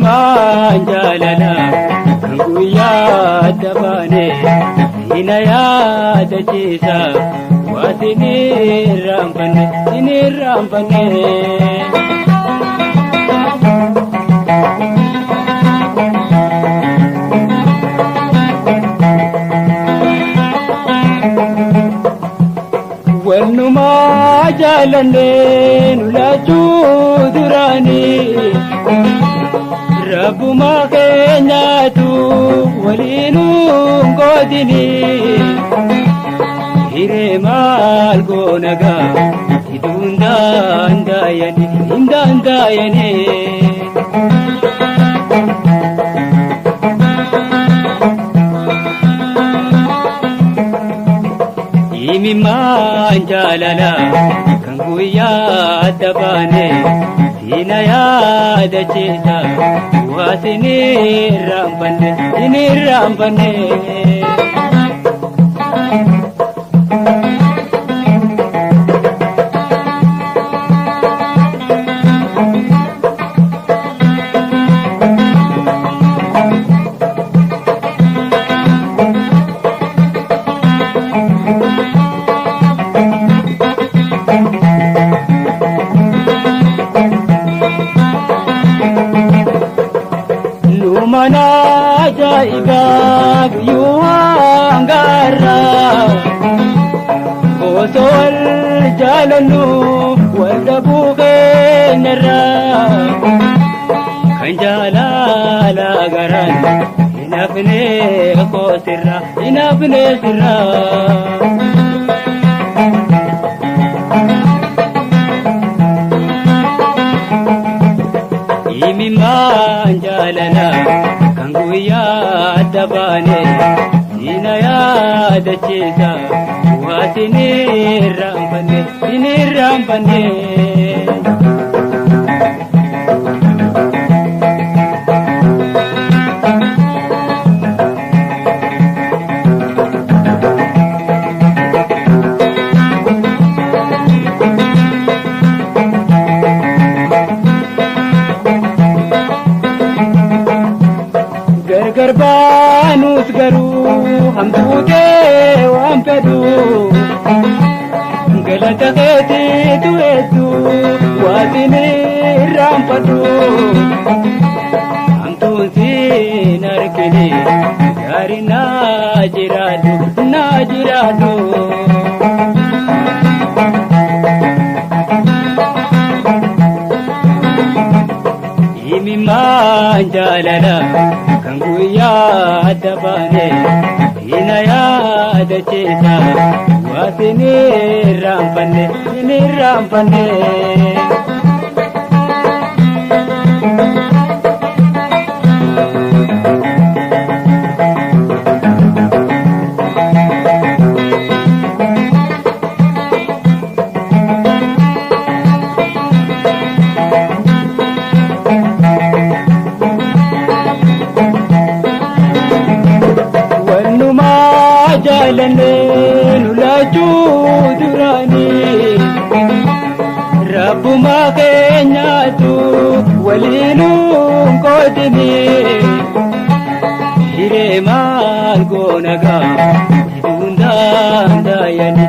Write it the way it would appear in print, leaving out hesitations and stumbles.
manjalala guya dabane inaya dachisa wasini rampane walnuma jalane nulaju durani Rabbuma kenyatu walinu godini hire mal gonaga idunda andayani imi manjalala kanguya dabane inaya dachisa wasini rampane Mana jaiba yuangara Bosol jalanu wadabu genera Kanjala lagaran inafne sirra Imi manjalala kanguya dabane inaya dachisa wasini rampane Garbanus garu hamdute wampedu galata keti tuetu wasini rampadu hamtunsi narkini gari najiradu imi manjalala kanguya dabane inaya dachisa wasini rampane jalane nulaju durani Rabbuma kenyatu walinu godini hire mal gonaga idunda andayani